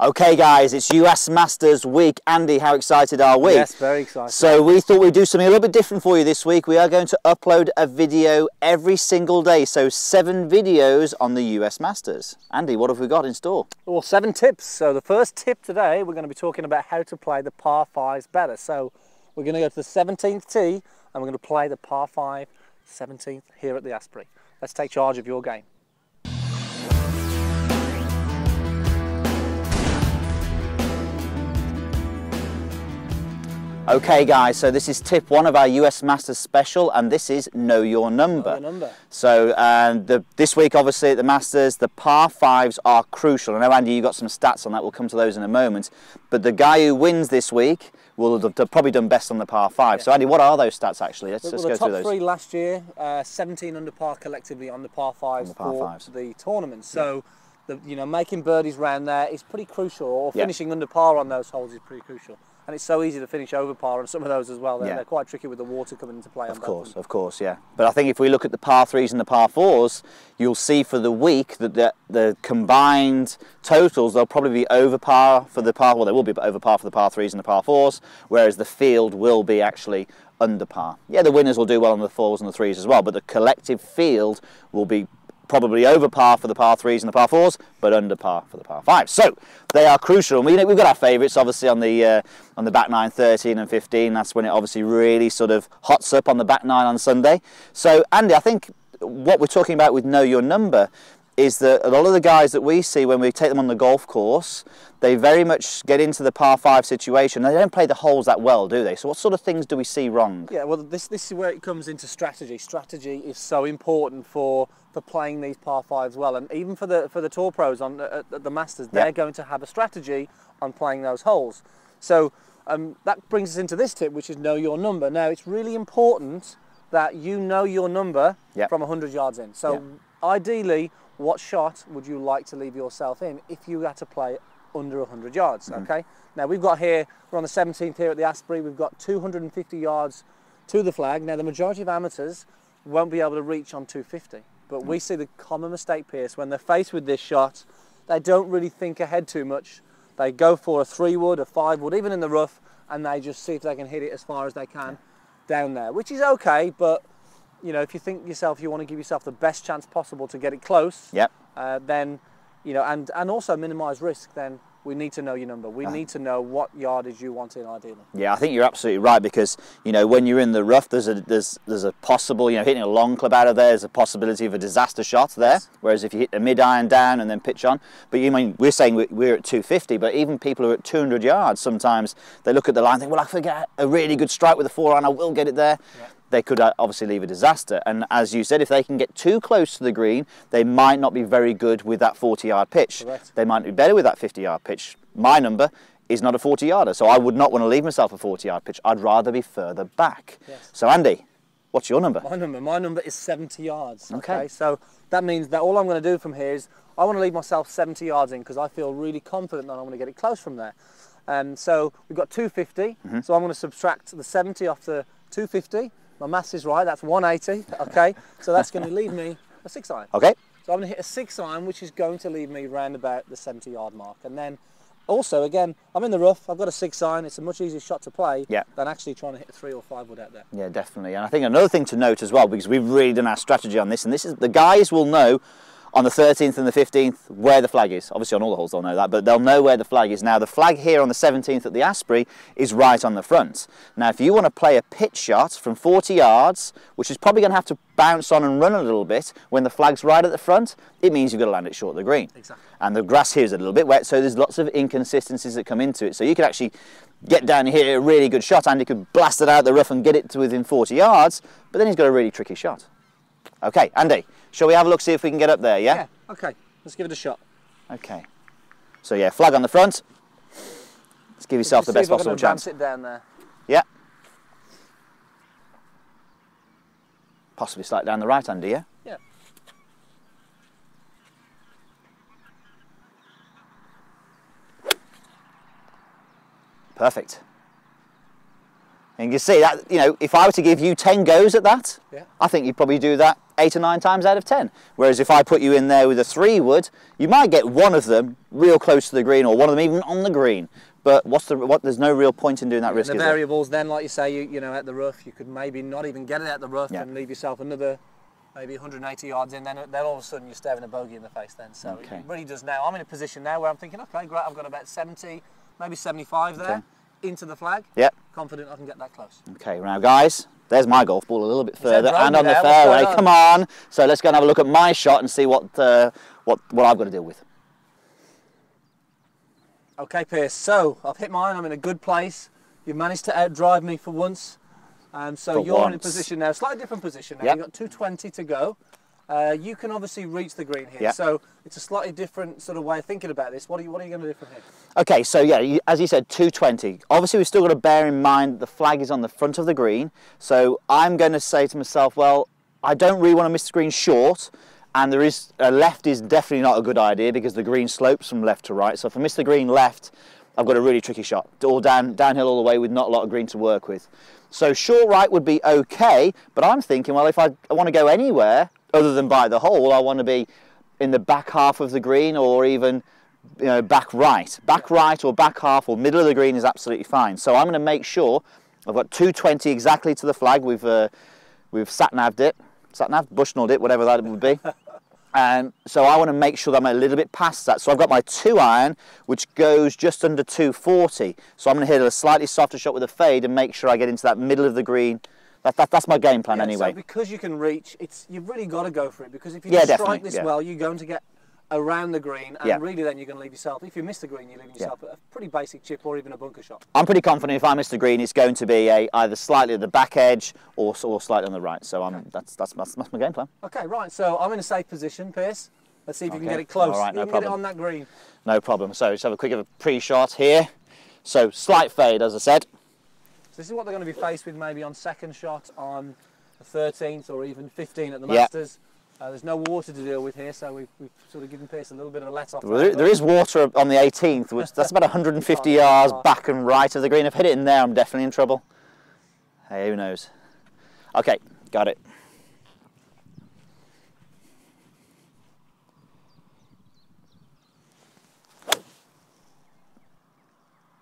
Okay guys, it's US Masters week. Andy, how excited are we? Yes, very excited. So we thought we'd do something a little bit different for you this week. We are going to upload a video every single day. So 7 videos on the US Masters. Andy, what have we got in store? Well, 7 tips. So the first tip today, we're going to be talking about how to play the par 5s better. So we're going to go to the 17th tee and we're going to play the par 5 17th here at the Asprey. Let's take charge of your game. Okay guys, so this is tip 1 of our US Masters special, and this is Know Your Number. Know your number. So this week obviously at the Masters, the par 5s are crucial. I know Andy, you got some stats on that, we'll come to those in a moment. But the guy who wins this week will have probably done best on the par 5. Yeah. So Andy, what are those stats actually? Let's go through those. The top 3 last year, 17 under par collectively on the par 5s for the tournament. So making birdies round there is pretty crucial, or finishing under par on those holes is pretty crucial. And it's so easy to finish over par on some of those as well. They're quite tricky with the water coming into play. Of course, yeah. But I think if we look at the par 3s and the par 4s, you'll see for the week that the combined totals, they'll probably be over par for the par, well, they will be over par for the par 3s and the par 4s, whereas the field will be actually under par. Yeah, the winners will do well on the 4s and the 3s as well, but the collective field will be probably over par for the par 3s and the par 4s, but under par for the par 5s. So they are crucial. And we've got our favourites obviously on the back 9, 13 and 15. That's when it obviously really sort of hots up on the back 9 on Sunday. So Andy, I think what we're talking about with Know Your Number is that a lot of the guys that we see when we take them on the golf course, they very much get into the par 5 situation. They don't play the holes that well, do they? So what sort of things do we see wrong? Yeah, well, this is where it comes into strategy. Strategy is so important for playing these par 5s well, and even for the tour pros at the Masters, they're going to have a strategy on playing those holes. So that brings us into this tip, which is Know Your Number. Now, it's really important that you know your number from 100 yards in. So ideally, what shot would you like to leave yourself in if you had to play under 100 yards, okay? Now we've got here, we're on the 17th here at the Asprey, we've got 250 yards to the flag. Now the majority of amateurs won't be able to reach on 250, but we see the common mistake, Pierce, when they're faced with this shot, they don't really think ahead too much. They go for a 3-wood, a 5-wood, even in the rough, and they just see if they can hit it as far as they can down there, which is okay, but if you think yourself, you want to give yourself the best chance possible to get it close, then, and also minimise risk, then we need to know your number. We need to know what yardage you want in ideally. Yeah, I think you're absolutely right, because when you're in the rough, there's a possible, hitting a long club out of there's a possibility of a disaster shot there. Yes. Whereas if you hit a mid-iron down and then pitch on, but we're saying we're at 250, but even people who are at 200 yards, sometimes they look at the line and think, well, I could get a really good strike with a 4-iron, I will get it there. Yeah. They could obviously leave a disaster. And as you said, if they can get too close to the green, they might not be very good with that 40-yard pitch. Correct. They might be better with that 50-yard pitch. My number is not a 40-yarder, so I would not want to leave myself a 40-yard pitch. I'd rather be further back. Yes. So Andy, what's your number? My number is 70 yards. Okay. So that means that all I'm going to do from here is I want to leave myself 70 yards in, because I feel really confident that I'm going to get it close from there. So we've got 250, so I'm going to subtract the 70 off the 250. My maths is right, that's 180, okay? So that's going to leave me a 6-iron. Okay. So I'm going to hit a 6-iron, which is going to leave me round about the 70-yard mark. And then also, again, I'm in the rough, I've got a 6-iron, it's a much easier shot to play than actually trying to hit a 3 or 5 wood out there. Yeah, definitely. And I think another thing to note as well, because we've really done our strategy on this, and this is, the guys will know on the 13th and the 15th where the flag is. Obviously on all the holes they'll know that, but they'll know where the flag is. Now the flag here on the 17th at the Asprey is right on the front. Now if you want to play a pitch shot from 40 yards, which is probably going to have to bounce on and run a little bit when the flag's right at the front, it means you've got to land it short of the green. Exactly. And the grass here is a little bit wet, so there's lots of inconsistencies that come into it. So you could actually get down here, hit a really good shot, and you could blast it out the rough and get it to within 40 yards, but then he's got a really tricky shot. Okay, Andy, shall we have a look, see if we can get up there, yeah? Yeah, okay, let's give it a shot. Okay, so yeah, flag on the front. Let's give yourself the best possible chance. Sit down there. Yeah. Possibly slightly down the right, Andy, yeah? Yeah. Perfect. And you can see that, if I were to give you 10 goes at that, I think you'd probably do that 8 or 9 times out of 10. Whereas if I put you in there with a 3-wood, you might get one of them real close to the green, or one of them even on the green. But there's no real point in doing that risk. The variables then, like you say, you know, at the rough, you could maybe not even get it at the rough and leave yourself another maybe 180 yards in, then all of a sudden you're staring a bogey in the face then. So it really does now. I'm in a position now where I'm thinking, okay, great, I've got about 70, maybe 75 there into the flag. Yep. Confident I can get that close. Okay, now guys, there's my golf ball a little bit further and on the fairway. Come on. So let's go and have a look at my shot and see what I've got to deal with. Okay, Pierce, so I've hit mine, I'm in a good place. You've managed to outdrive me for once. So you're in a position now, slightly different position now. You've got 220 to go. You can obviously reach the green here, so it's a slightly different sort of way of thinking about this. What are you going to do from here? Okay, so yeah, as you said, 220. Obviously, we've still got to bear in mind the flag is on the front of the green. So I'm going to say to myself, well, I don't really want to miss the green short, and there is left is definitely not a good idea because the green slopes from left to right. So if I miss the green left, I've got a really tricky shot, all downhill all the way with not a lot of green to work with. So short right would be okay, but I'm thinking, well, if I want to go anywhere other than by the hole, I want to be in the back half of the green, or even, you know, back right or back half or middle of the green is absolutely fine. So I'm going to make sure I've got 220 exactly to the flag. We've sat-naved it, bushnelled it, whatever that would be. And so I want to make sure that I'm a little bit past that. So I've got my 2-iron, which goes just under 240. So I'm going to hit a slightly softer shot with a fade and make sure I get into that middle of the green. That's my game plan anyway. So because you can reach, you've really got to go for it, because if you strike this well, you're going to get around the green, and really then you're going to leave yourself, if you miss the green, you're leaving yourself a pretty basic chip or even a bunker shot. I'm pretty confident if I miss the green, it's going to be either slightly at the back edge or slightly on the right. So that's my game plan. Okay, right. So I'm in a safe position, Pierce. Let's see if you can get it close. All right, no problem. Get it on that green. No problem. So let's have a quick pre-shot here. So slight fade, as I said. So this is what they're going to be faced with maybe on second shot on the 13th or even 15 at the Masters. There's no water to deal with here, so we've sort of given Pierce a little bit of a let-off. There is water on the 18th, which that's about 150 yards back and right of the green. If I hit it in there, I'm definitely in trouble. Hey, who knows? Okay, got it.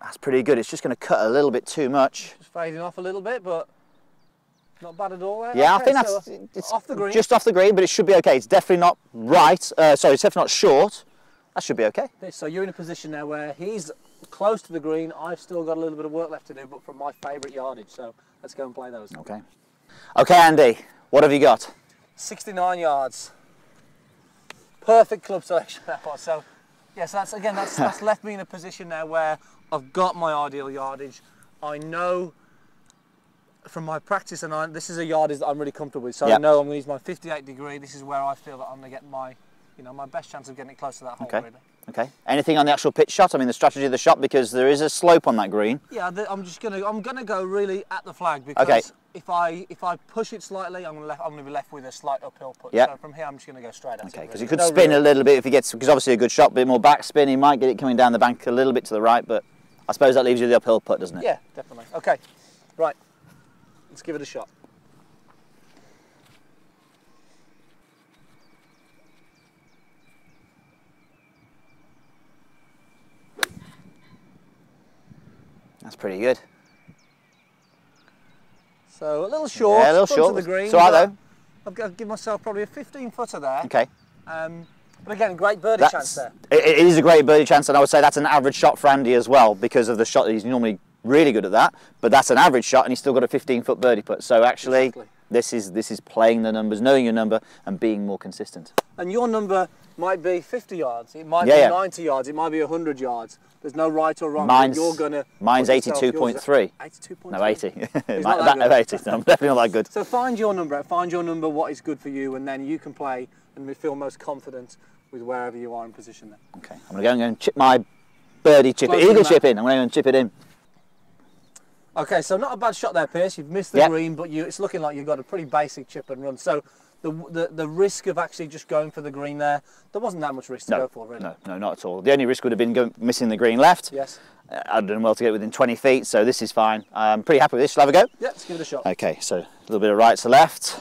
That's pretty good. It's just going to cut a little bit too much. Just fading off a little bit, but not bad at all. Yeah, okay, I think it's off the green. Just off the green, but it should be okay. It's definitely not right. Sorry, it's definitely not short. That should be okay. So you're in a position now where he's close to the green. I've still got a little bit of work left to do, but from my favourite yardage. So let's go and play those. Okay. Okay, Andy, what have you got? 69 yards. Perfect club selection that was. So yes, that's left me in a position now where I've got my ideal yardage. I know from my practice, and this is a yardage that I'm really comfortable with. So I know I'm going to use my 58 degree. This is where I feel that I'm going to get my, my best chance of getting it close to that hole. Okay. Really. Okay. Anything on the actual pitch shot? I mean, the strategy of the shot, because there is a slope on that green. Yeah, I'm going to go really at the flag, because if I push it slightly, I'm going to be left with a slight uphill putt. So from here, I'm just going to go straight at it. Okay, because you could spin a little bit if he gets, because obviously a good shot, a bit more backspin, he might get it coming down the bank a little bit to the right, but I suppose that leaves you the uphill putt, doesn't it? Yeah, definitely. Okay, right. Let's give it a shot. That's pretty good. So a little short, yeah, a little short. Of the green. It's all right though. I've got to give myself probably a 15-footer there. Okay. But again, great birdie chance there. It is a great birdie chance, and I would say that's an average shot for Andy as well, because of the shot that he's normally really good at that, but that's an average shot, and he's still got a 15-foot birdie putt. So actually, this is playing the numbers, knowing your number, and being more consistent. And your number might be 50 yards, it might be 90 yards, it might be 100 yards. There's no right or wrong. Mine's 82.3. 82.3. No, 80. No, 80. No, I'm definitely not that good. So find your number. Find your number. What is good for you, and then you can play and feel most confident with wherever you are in position. Then. Okay. I'm going to go and chip my birdie chip. Eagle chip in. I'm going to go and chip it in. Okay, so not a bad shot there, Pierce. You've missed the green, but it's looking like you've got a pretty basic chip and run. So the risk of actually just going for the green there wasn't that much risk to go for, really. No, not at all. The only risk would have been missing the green left. Yes. I'd done well to get within 20 feet, so this is fine. I'm pretty happy with this. Shall I have a go? Yeah, let's give it a shot. Okay, so a little bit of right to left.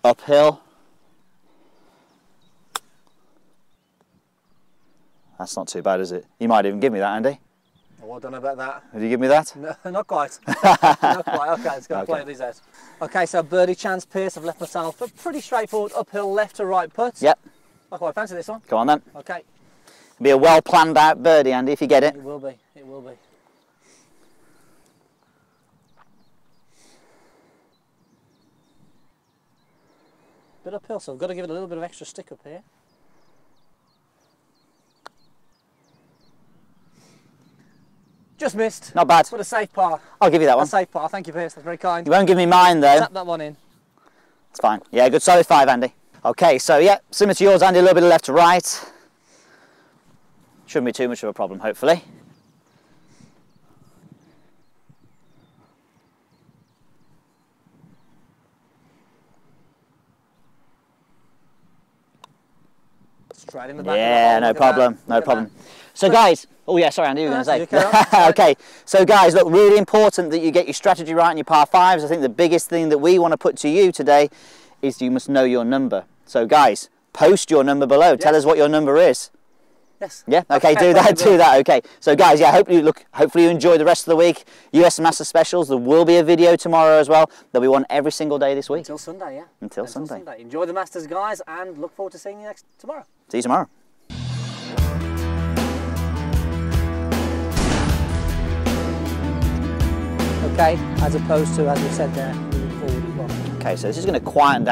uphill. That's not too bad, is it? You might even give me that, Andy. Oh, I don't know about that. Would you give me that? No, not quite. Not quite. Okay, let's go and play these out. Okay, so birdie chance, Pierce. I've left myself a pretty straightforward uphill left to right putt. Yep. I quite fancy this one. Go on then. Okay. It'll be a well planned out birdie, Andy, if you get it. It will be. It will be. Bit uphill, so I've got to give it a little bit of extra stick up here. Just missed. Not bad. But a safe par. I'll give you that one. A safe par. Thank you, Pierce. That's very kind. You won't give me mine though. Tap that one in. It's fine. Yeah, good solid 5, Andy. Okay, so yeah, similar to yours, Andy, a little bit of left to right. Shouldn't be too much of a problem, hopefully. Straight in the back. Yeah, no problem, no problem. So guys, oh yeah, sorry Andy, you were going to say. Okay, so guys, look, really important that you get your strategy right in your par 5s. I think the biggest thing that we want to put to you today is you must know your number. So guys, post your number below. Yes. Tell us what your number is. Yes. Yeah, okay, do that, okay. So guys, yeah, hopefully you enjoy the rest of the week. US Master Specials, there will be a video tomorrow as well. There'll be one every single day this week. Until Sunday, yeah. Until Sunday. Enjoy the Masters, guys, and look forward to seeing you tomorrow. See you tomorrow. Okay, as opposed to, as we said there, moving forward as well. Okay, so this is going to quieten down.